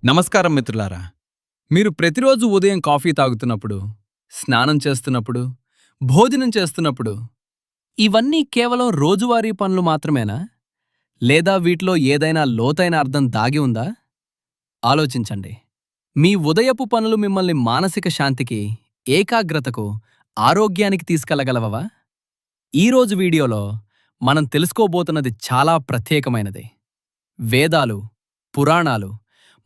నమస్కారం మిత్రులారా. మీరు ప్రతిరోజు ఉదయం కాఫీ తాగుతున్నప్పుడు, స్నానం చేస్తున్నప్పుడు, భోజనం చేస్తున్నప్పుడు ఇవన్నీ కేవలం రోజువారీ పనులు మాత్రమేనా? లేదా వీటిలో ఏదైనా లోతైన అర్థం దాగి ఉందా? ఆలోచించండి. మీ ఉదయపు పనులు మిమ్మల్ని మానసిక శాంతికి, ఏకాగ్రతకు, ఆరోగ్యానికి తీసుకెళ్లగలవా? ఈరోజు వీడియోలో మనం తెలుసుకోబోతున్నది చాలా ప్రత్యేకమైనది. వేదాలు, పురాణాలు,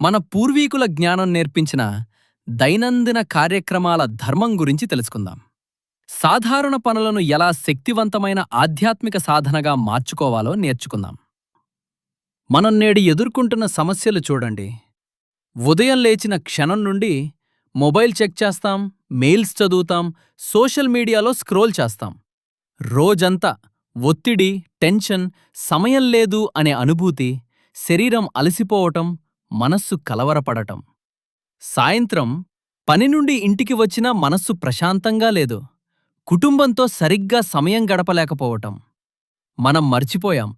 మన పూర్వీకుల జ్ఞానం నేర్పించిన దైనందిన కార్యక్రమాల ధర్మం గురించి తెలుసుకుందాం. సాధారణ పనులను ఎలా శక్తివంతమైన ఆధ్యాత్మిక సాధనగా మార్చుకోవాలో నేర్చుకుందాం. మనం నేడు ఎదుర్కొంటున్న సమస్యలు చూడండి. ఉదయం లేచిన క్షణం నుండి మొబైల్ చెక్ చేస్తాం, మెయిల్స్ చదువుతాం, సోషల్ మీడియాలో స్క్రోల్ చేస్తాం. రోజంతా ఒత్తిడి, టెన్షన్, సమయం లేదు అనే అనుభూతి, శరీరం అలసిపోవటం, మనస్సు కలవరపడటం. సాయంత్రం పని నుండి ఇంటికి వచ్చినా మనస్సు ప్రశాంతంగా లేదు. కుటుంబంతో సరిగ్గా సమయం గడపలేకపోవటం. మనం మర్చిపోయాం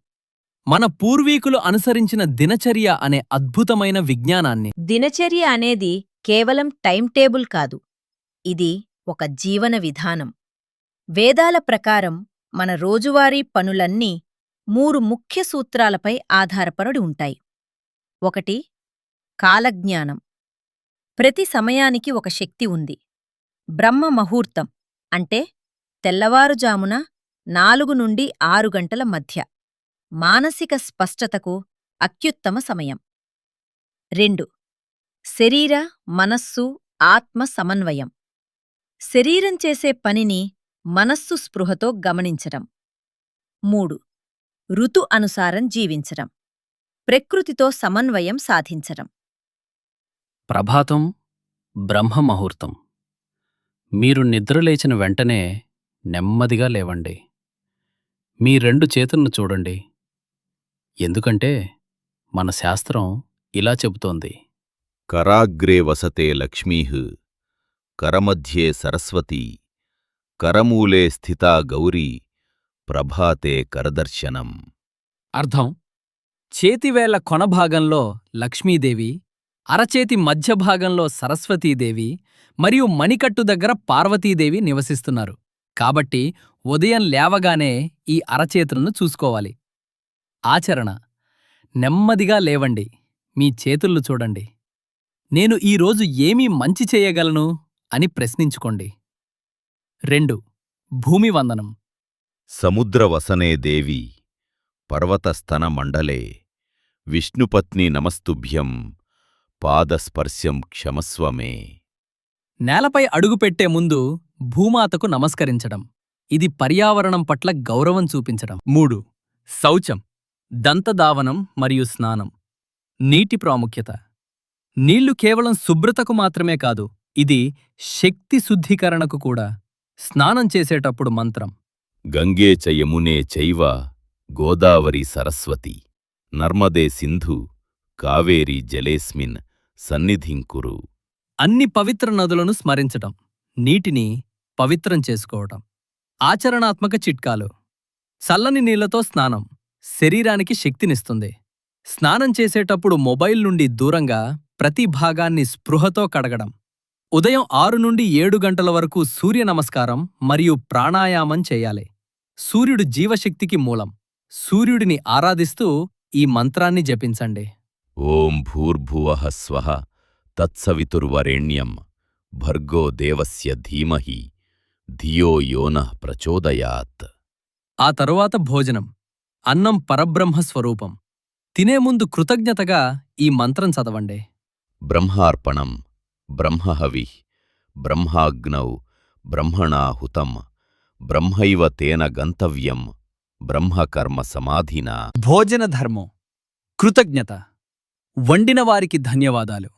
మన పూర్వీకులు అనుసరించిన దినచర్య అనే అద్భుతమైన విజ్ఞానాన్ని. దినచర్య అనేది కేవలం టైం టేబుల్ కాదు, ఇది ఒక జీవన విధానం. వేదాల ప్రకారం మన రోజువారీ పనులన్నీ 3 ముఖ్య సూత్రాలపై ఆధారపడి ఉంటాయి. 1. కాలజ్ఞానం. ప్రతి సమయానికి ఒక శక్తి ఉంది. బ్రహ్మ ముహూర్తం అంటే తెల్లవారుజామున 4 నుండి 6 గంటల మధ్య మానసిక స్పష్టతకు అత్యుత్తమ సమయం. 2. శరీర, మనస్సు, ఆత్మ సమన్వయం. శరీరం చేసే పనిని మనస్సు స్పృహతో గమనించడం. 3. ఋతు అనుసారం జీవించడం. ప్రకృతితో సమన్వయం సాధించడం. ప్రభాతం, బ్రహ్మ ముహూర్తం. మీరు నిద్రలేచిన వెంటనే నెమ్మదిగా లేవండి. మీ 2 చేతులను చూడండి. ఎందుకంటే మన శాస్త్రం ఇలా చెబుతోంది. कराग्रे वसते लक्ष्मीः करमध्ये सरस्वती करमूले स्थिता गौरी ప్రభాతే కరదర్శనం. అర్థం: చేతివేళ్ల కొనభాగంలో లక్ష్మీదేవి, అరచేతి మధ్య భాగంలో సరస్వతీదేవి మరియు మణికట్టు దగ్గర పార్వతీదేవి నివసిస్తున్నారు. కాబట్టి ఉదయం లేవగానే ఈ అరచేతులను చూసుకోవాలి. ఆచరణ: నెమ్మదిగా లేవండి. మీ చేతుళ్ళు చూడండి. నేను ఈరోజు ఏమీ మంచి చేయగలను అని ప్రశ్నించుకోండి. 2. భూమి వందనం. సముద్రవసనే దేవి పర్వతస్తన మండలే విష్ణుపత్ని నమస్తుభ్యం పాదస్పర్శ్యం క్షమస్వమే. నేలపై అడుగుపెట్టే ముందు భూమాతకు నమస్కరించడం. ఇది పర్యావరణం పట్ల గౌరవం చూపించడం. 3. శౌచం, దంతధావనం మరియు స్నానం. నీటి ప్రాముఖ్యత. నీళ్లు కేవలం శుభ్రతకు మాత్రమే కాదు, ఇది శక్తి శుద్ధీకరణకు కూడా. స్నానం చేసేటప్పుడు మంత్రం: గంగే చ యమునే చైవ గోదావరి సరస్వతి నర్మదే సింధు కావేరీ జలేస్మిన్ సన్నిధిం కురు. అన్ని పవిత్ర నదులను స్మరించటం, నీటిని పవిత్రం చేసుకోవటం. ఆచరణాత్మక చిట్కాలు: చల్లని నీళ్లతో స్నానం శరీరానికి శక్తినిస్తుంది. స్నానం చేసేటప్పుడు మొబైల్ నుండి దూరంగా ప్రతి భాగాన్ని స్పృహతో కడగడం. ఉదయం 6 నుండి 7 గంటల వరకు సూర్య నమస్కారం మరియు ప్రాణాయామం చేయాలి. సూర్యుడు జీవశక్తికి మూలం. సూర్యుడిని ఆరాధిస్తూ ఈ మంత్రాన్ని జపించండి. ఓం భూర్భువః స్వః తత్సవితుర్వరేణ్యం భర్గో దేవస్య ధీమహి ధియో యోనః ప్రచోదయాత్. ఆ తరువాత భోజనం. అన్నం పరబ్రహ్మ స్వరూపం. తినే ముందు కృతజ్ఞతగా ఈ మంత్రం చదవండి. బ్రహ్మార్పణం బ్రహ్మహవిః బ్రహ్మాగ్నౌ బ్రహ్మణాహుతం బ్రహ్మైవ తేన గంతవ్యం బ్రహ్మకర్మ సమాధినా. భోజన ధర్మం. కృతజ్ఞత. వండిన వారికి ధన్యవాదాలు.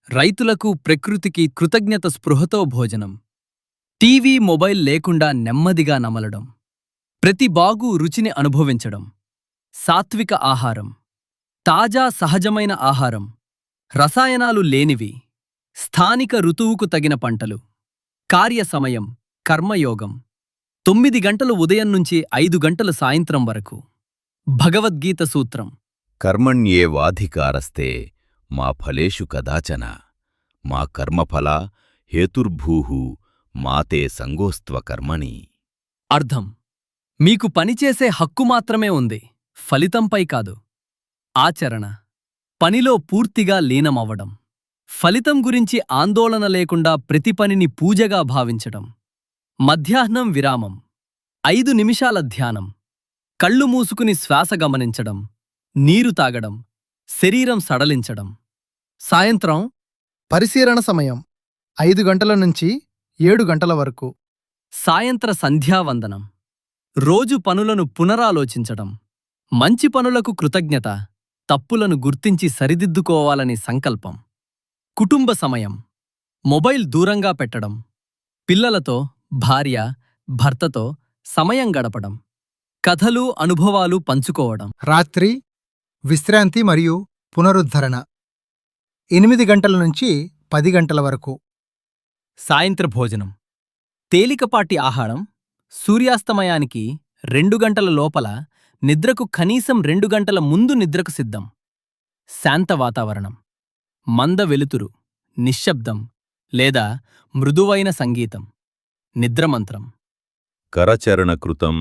రైతులకు, ప్రకృతికి కృతజ్ఞత. స్పృహతో భోజనం. టీవీ, మొబైల్ లేకుండా నెమ్మదిగా నమలడం. ప్రతి బాగు రుచిని అనుభవించడం. సాత్విక ఆహారం. తాజా సహజమైన ఆహారం. రసాయనాలు లేనివి. స్థానిక ఋతువుకు తగిన పంటలు. కార్య సమయం కర్మయోగం. 9 గంటలు ఉదయం నుంచి 5 గంటలు సాయంత్రం వరకు. భగవద్గీత సూత్రం: కర్మణ్యేవాధికారస్తే మా ఫలేషు కదాచన మా కర్మఫలా హేతుర్భూః మాతే సంగోస్త్వ కర్మణి. అర్థం: మీకు పనిచేసే హక్కు మాత్రమే ఉంది, ఫలితంపై కాదు. ఆచరణ: పనిలో పూర్తిగా లీనమవ్వడం. ఫలితం గురించి ఆందోళన లేకుండా ప్రతి పనిని పూజగా భావించడం. మధ్యాహ్నం విరామం. 5 నిమిషాల ధ్యానం. కళ్ళు మూసుకుని శ్వాస గమనించడం. నీరు తాగడం. శరీరం సడలించడం. సాయంత్రం పరిశీలన సమయం 5 గంటల నుంచి 7 గంటల వరకు. సాయంత్ర సంధ్యావందనం. రోజు పనులను పునరాలోచించడం. మంచి పనులకు కృతజ్ఞత. తప్పులను గుర్తించి సరిదిద్దుకోవాలని సంకల్పం. కుటుంబ సమయం. మొబైల్ దూరంగా పెట్టడం. పిల్లలతో, భార్య, భర్తతో సమయం గడపడం. కథలు, అనుభవాలు పంచుకోవడం. రాత్రి విశ్రాంతి మరియు పునరుద్ధరణ 8 గంటల నుంచి 10 గంటల వరకు. సాయంత్ర భోజనం. తేలికపాటి ఆహారం. సూర్యాస్తమయానికి 2 గంటల లోపల, నిద్రకు కనీసం 2 గంటల ముందు నిద్రకు సిద్ధం. శాంత వాతావరణం. మంద వెలుతురు, నిశ్శబ్దం లేదా మృదువైన సంగీతం. నిద్రమంత్రం. కరచరణకృతం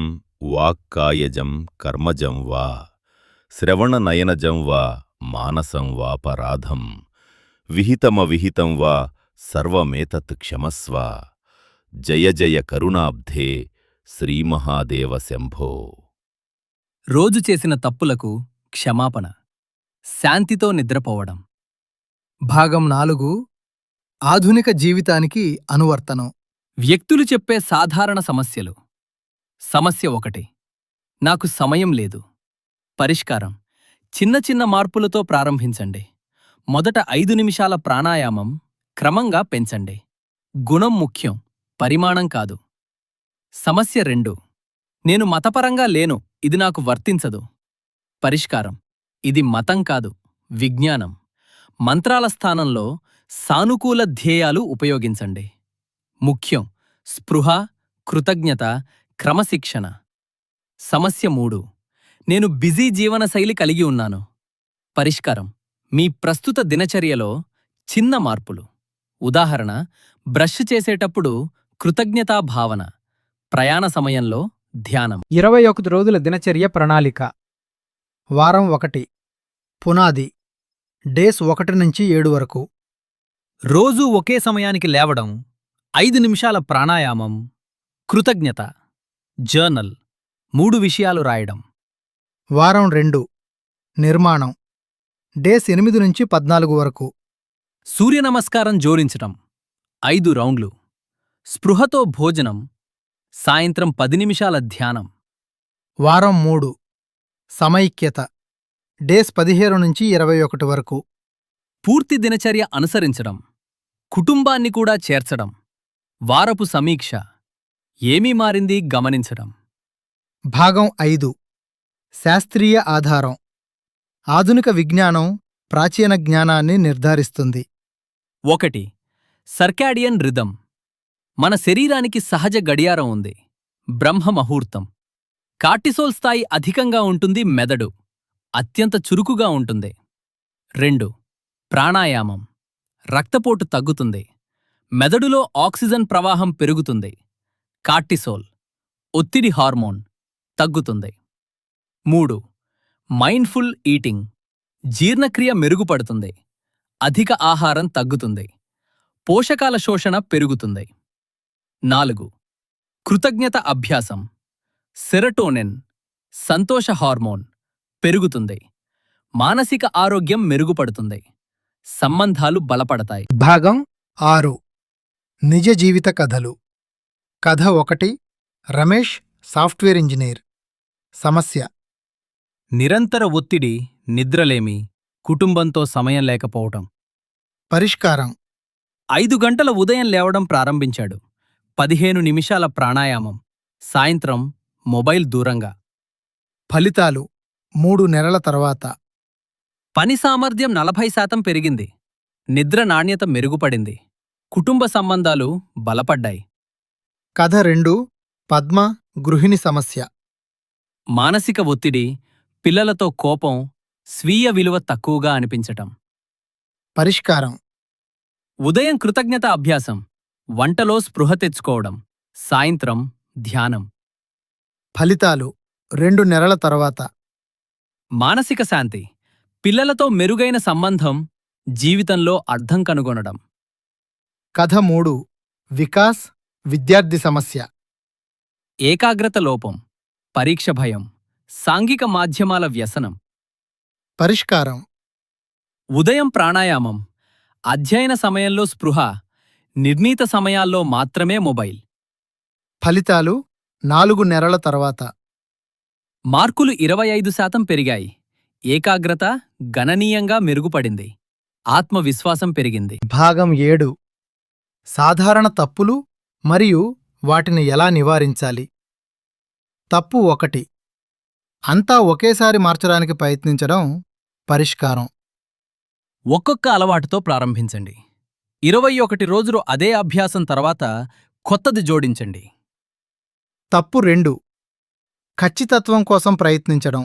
వాక్కాయజం కర్మజం వా శ్రవణనయనజం వా మానసం వాపరాధం విహితమవిహితం వా సర్వమేతత్ క్షమస్వ. జయ జయ కరుణాబ్ధే శ్రీమహాదేవ శంభో. రోజు చేసిన తప్పులకు క్షమాపణ. శాంతితో నిద్రపోవడం. భాగం 4. ఆధునిక జీవితానికి అనువర్తనం. వ్యక్తులు చెప్పే సాధారణ సమస్యలు. సమస్య 1: నాకు సమయం లేదు. పరిష్కారం: చిన్న చిన్న మార్పులతో ప్రారంభించండి. మొదట 5 నిమిషాల ప్రాణాయామం, క్రమంగా పెంచండి. గుణం ముఖ్యం, పరిమాణం కాదు. సమస్య 2: నేను మతపరంగా లేను, ఇది నాకు వర్తించదు. పరిష్కారం: ఇది మతం కాదు, విజ్ఞానం. మంత్రాల స్థానంలో సానుకూల ధ్యేయాలు ఉపయోగించండి. ముఖ్యం: స్పృహ, కృతజ్ఞత, క్రమశిక్షణ. సమస్య 3: నేను బిజీ జీవనశైలి కలిగి ఉన్నాను. పరిష్కారం: మీ ప్రస్తుత దినచర్యలో చిన్న మార్పులు. ఉదాహరణ: బ్రష్ చేసేటప్పుడు కృతజ్ఞతా భావన. ప్రయాణ సమయంలో ధ్యానం. 21 రోజుల దినచర్య ప్రణాళిక. వారం 1. పునాది. డేస్ 1 నుంచి 7 వరకు. రోజూ ఒకే సమయానికి లేవడం. 5 నిమిషాల ప్రాణాయామం. కృతజ్ఞత. జర్నల్. 3 విషయాలు రాయడం. వారం 2. నిర్మాణం. డేస్ 8 నుంచి 14 వరకు. సూర్యనమస్కారం జోడించటం. 5 రౌండ్లు. స్పృహతో భోజనం. సాయంత్రం 10 నిమిషాల ధ్యానం. వారం 3. సమైక్యత. డేస్ 15 నుంచి 21 వరకు. పూర్తి దినచర్య అనుసరించడం. కుటుంబాన్ని కూడా చేర్చడం. వారపు సమీక్ష. ఏమీ మారింది గమనించడం. భాగం 5. శాస్త్రీయ ఆధారం. ఆధునిక విజ్ఞానం ప్రాచీన జ్ఞానాన్ని నిర్ధారిస్తుంది. 1. Circadian rhythm. మన శరీరానికి సహజ గడియారం ఉంది. బ్రహ్మ ముహూర్తం. కార్టిసోల్ స్థాయి అధికంగా ఉంటుంది. మెదడు అత్యంత చురుకుగా ఉంటుంది. 2. ప్రాణాయామం. రక్తపోటు తగ్గుతుంది. మెదడులో ఆక్సిజన్ ప్రవాహం పెరుగుతుంది. కార్టిసోల్, ఒత్తిడి హార్మోన్, తగ్గుతుంది. 3. Mindful eating. జీర్ణక్రియ మెరుగుపడుతుంది. అధిక ఆహారం తగ్గుతుంది. పోషకాల శోషణ పెరుగుతుంది. 4. కృతజ్ఞత అభ్యాసం. సెరటోనిన్, సంతోష హార్మోన్, పెరుగుతుంది. మానసిక ఆరోగ్యం మెరుగుపడుతుంది. సంబంధాలు బలపడతాయి. భాగం 6. నిజ జీవిత కథలు. కథ 1. Ramesh software engineer. సమస్య: నిరంతర ఒత్తిడి, నిద్రలేమి, కుటుంబంతో సమయం లేకపోవటం. పరిష్కారం: 5 గంటల ఉదయం లేవడం ప్రారంభించాడు. 15 నిమిషాల ప్రాణాయామం. సాయంత్రం మొబైల్ దూరంగా. ఫలితాలు 3 నెలల తర్వాత. పని సామర్థ్యం 40% పెరిగింది. నిద్ర నాణ్యత మెరుగుపడింది. కుటుంబ సంబంధాలు బలపడ్డాయి. కథ 2. పద్మ గృహిణి సమస్య. మానసిక ఒత్తిడి, పిల్లలతో కోపం, స్వీయ విలువ తక్కువగా అనిపించటం. పరిష్కారం. ఉదయం కృతజ్ఞత అభ్యాసం, వంటలో స్పృహ తెచ్చుకోవడం, సాయంత్రం ధ్యానం. ఫలితాలు 2 నెలల తర్వాత. మానసిక శాంతి, పిల్లలతో మెరుగైన సంబంధం, జీవితంలో అర్థం కనుగొనడం. కథ 3. వికాస్, విద్యార్థి సమస్య. ఏకాగ్రత లోపం, పరీక్ష భయం, సాంఘిక మాధ్యమాల వ్యసనం. పరిష్కారం. ఉదయం ప్రాణాయామం, అధ్యయన సమయంలో స్పృహ, నిర్ణీత సమయాల్లో మాత్రమే మొబైల్. ఫలితాలు 4 నెలల తర్వాత. మార్కులు 25% పెరిగాయి. ఏకాగ్రత గణనీయంగా మెరుగుపడింది. ఆత్మవిశ్వాసం పెరిగింది. భాగం 7. సాధారణ తప్పులు మరియు వాటిని ఎలా నివారించాలి. తప్పు 1. అంతా ఒకేసారి మార్చడానికి ప్రయత్నించడం. పరిష్కారం. ఒక్కొక్క అలవాటుతో ప్రారంభించండి. 21 రోజులు అదే అభ్యాసం తర్వాత కొత్తది జోడించండి. తప్పు 2. ఖచ్చితత్వం కోసం ప్రయత్నించడం.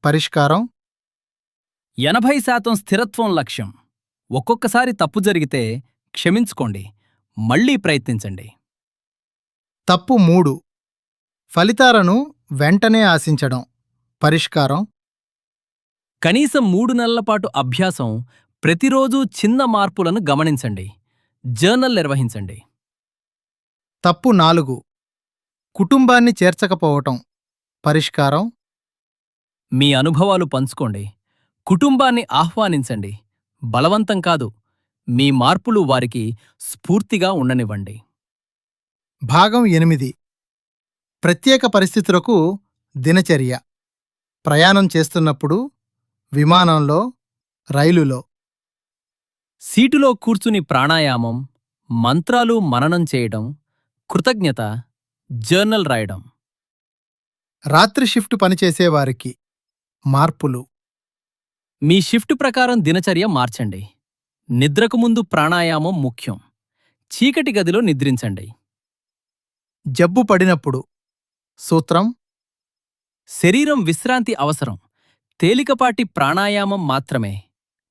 పరిష్కారం. 80% స్థిరత్వం లక్ష్యం. ఒక్కొక్కసారి తప్పు జరిగితే క్షమించుకోండి, మళ్ళీ ప్రయత్నించండి. తప్పు 3. ఫలితాలను వెంటనే ఆశించడం. పరిష్కారం. కనీసం 3 నెలల పాటు అభ్యాసం, ప్రతిరోజూ చిన్న మార్పులను గమనించండి. జర్నల్ నిర్వహించండి. తప్పు 4. కుటుంబాన్ని చేర్చకపోవటం. పరిష్కారం. మీ అనుభవాలు పంచుకోండి. కుటుంబాన్ని ఆహ్వానించండి. బలవంతం కాదు, మీ మార్పులు వారికి స్ఫూర్తిగా ఉండనివ్వండి. భాగం 8. ప్రత్యేక పరిస్థితులకు దినచర్య. ప్రయాణం చేస్తున్నప్పుడు, విమానంలో, రైలులో. సీటులో కూర్చుని ప్రాణాయామం, మంత్రాలు మననం చేయడం, కృతజ్ఞత, జర్నల్ రాయడం. రాత్రి షిఫ్ట్ పనిచేసేవారికి మార్పులు. మీ షిఫ్ట్ ప్రకారం దినచర్య మార్చండి. నిద్రకు ముందు ప్రాణాయామం ముఖ్యం. చీకటి గదిలో నిద్రించండి. జబ్బు పడినప్పుడు సూత్రం. శరీరం విశ్రాంతి అవసరం. తేలికపాటి ప్రాణాయామం మాత్రమే.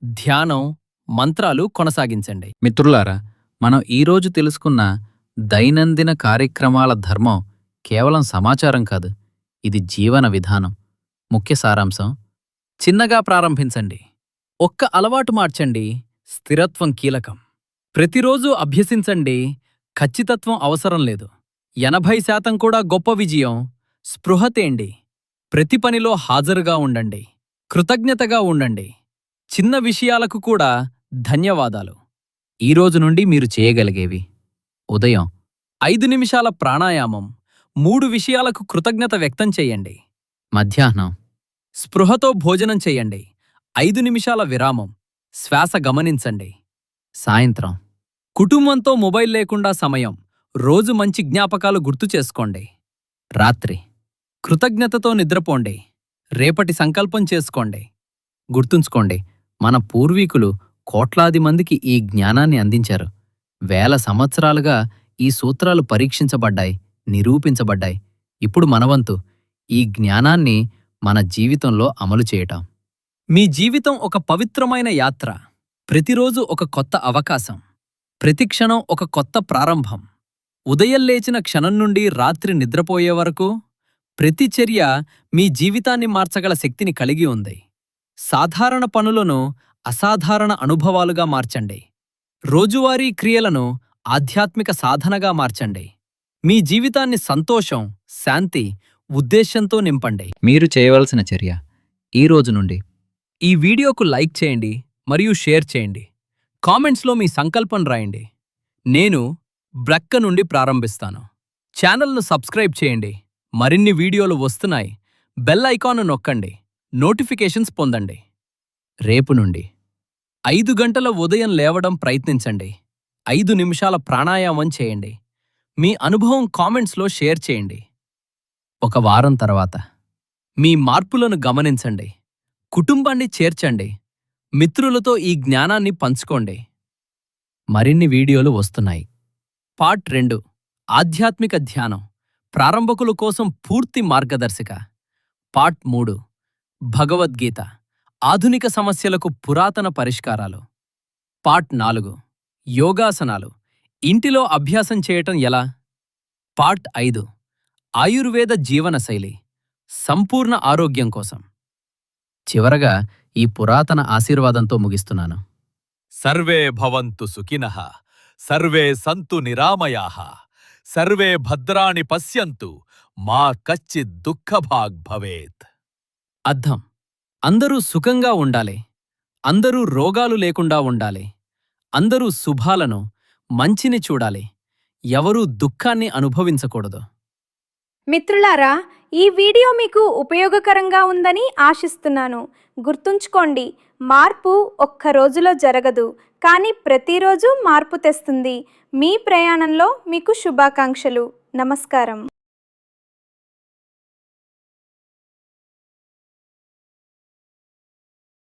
ధ్యానం, మంత్రాలు కొనసాగించండి. మిత్రులారా, మనం ఈరోజు తెలుసుకున్న దైనందిన కార్యక్రమాల ధర్మం కేవలం సమాచారం కాదు, ఇది జీవన విధానం. ముఖ్య సారాంశం: చిన్నగా ప్రారంభించండి. ఒక్క అలవాటు మార్చండి. స్థిరత్వం కీలకం. ప్రతిరోజూ అభ్యసించండి. ఖచ్చితత్వం అవసరం లేదు. 80% కూడా గొప్ప విజయం. స్పృహ తేండి. ప్రతి పనిలో హాజరుగా ఉండండి. కృతజ్ఞతగా ఉండండి. చిన్న విషయాలకు కూడా ధన్యవాదాలు. ఈరోజు నుండి మీరు చేయగలిగేవి: ఉదయం 5 నిమిషాల ప్రాణాయామం, 3 విషయాలకు కృతజ్ఞత వ్యక్తం చెయ్యండి. మధ్యాహ్నం స్పృహతో భోజనం చెయ్యండి. 5 నిమిషాల విరామం, శ్వాస గమనించండి. సాయంత్రం కుటుంబంతో మొబైల్ లేకుండా సమయం, రోజు మంచి జ్ఞాపకాలు గుర్తు చేసుకోండి. రాత్రి కృతజ్ఞతతో నిద్రపోండి. రేపటి సంకల్పం చేసుకోండి. గుర్తుంచుకోండి, మన పూర్వీకులు కోట్లాది మందికి ఈ జ్ఞానాన్ని అందించారు. వేల సంవత్సరాలుగా ఈ సూత్రాలు పరీక్షించబడ్డాయి, నిరూపించబడ్డాయి. ఇప్పుడు మనవంతు ఈ జ్ఞానాన్ని మన జీవితంలో అమలు చేయటం. మీ జీవితం ఒక పవిత్రమైన యాత్ర. ప్రతిరోజు ఒక కొత్త అవకాశం. ప్రతిక్షణం ఒక కొత్త ప్రారంభం. ఉదయం లేచిన క్షణం నుండి రాత్రి నిద్రపోయే వరకు ప్రతి చర్య మీ జీవితాన్ని మార్చగల శక్తిని కలిగి ఉంది. సాధారణ పనులను అసాధారణ అనుభవాలుగా మార్చండి. రోజువారీ క్రియలను ఆధ్యాత్మిక సాధనగా మార్చండి. మీ జీవితాన్ని సంతోషం, శాంతి, ఉద్దేశ్యంతో నింపండి. మీరు చేయవలసిన చర్య: ఈ రోజు నుండి ఈ వీడియోకు లైక్ చేయండి మరియు షేర్ చేయండి. కామెంట్స్లో మీ సంకల్పం రాయండి. నేను బ్రక్క నుండి ప్రారంభిస్తాను. ఛానల్ను సబ్స్క్రైబ్ చేయండి. మరిన్ని వీడియోలు వస్తున్నాయి. బెల్ ఐకాన్ను నొక్కండి. నోటిఫికేషన్స్ పొందండి. రేపు నుండి 5 గంటల ఉదయం లేవడం ప్రయత్నించండి. 5 నిమిషాల ప్రాణాయామం చేయండి. మీ అనుభవం కామెంట్స్లో షేర్ చేయండి. ఒక వారం తర్వాత మీ మార్పులను గమనించండి. కుటుంబాన్ని చేర్చండి. మిత్రులతో ఈ జ్ఞానాన్ని పంచుకోండి. మరిన్ని వీడియోలు వస్తున్నాయి. పార్ట్ 2: ఆధ్యాత్మిక ధ్యానం, ప్రారంభకుల కోసం పూర్తి మార్గదర్శిక. పార్ట్ 3: భగవద్గీత, ఆధునిక సమస్యలకు పురాతన పరిష్కారాలు. పార్ట్ 4 యోగాసనాలు ఇంటిలో అభ్యాసం చేయటం ఎలా? పార్ట్ 5 ఆయుర్వేద జీవనశైలి సంపూర్ణ ఆరోగ్యం కోసం. చివరగా ఈ పురాతన ఆశీర్వాదంతో ముగిస్తున్నాను. సర్వే భవంతు సుఖినః, సర్వే సంతు నిరామయాః, సర్వే భద్రాణి పశ్యంతు, మా కచ్చిత్ దుఃఖభాగ్ భవేత్. అర్థం: అందరూ సుఖంగా ఉండాలి, అందరూ రోగాలు లేకుండా ఉండాలి, అందరూ శుభాలను, మంచిని చూడాలి, ఎవరూ దుఃఖాన్ని అనుభవించకూడదు. మిత్రులారా, ఈ వీడియో మీకు ఉపయోగకరంగా ఉందని ఆశిస్తున్నాను. గుర్తుంచుకోండి, మార్పు ఒక్క రోజులో జరగదు, కానీ ప్రతిరోజు మార్పు తెస్తుంది. మీ ప్రయాణంలో మీకు శుభాకాంక్షలు. నమస్కారం.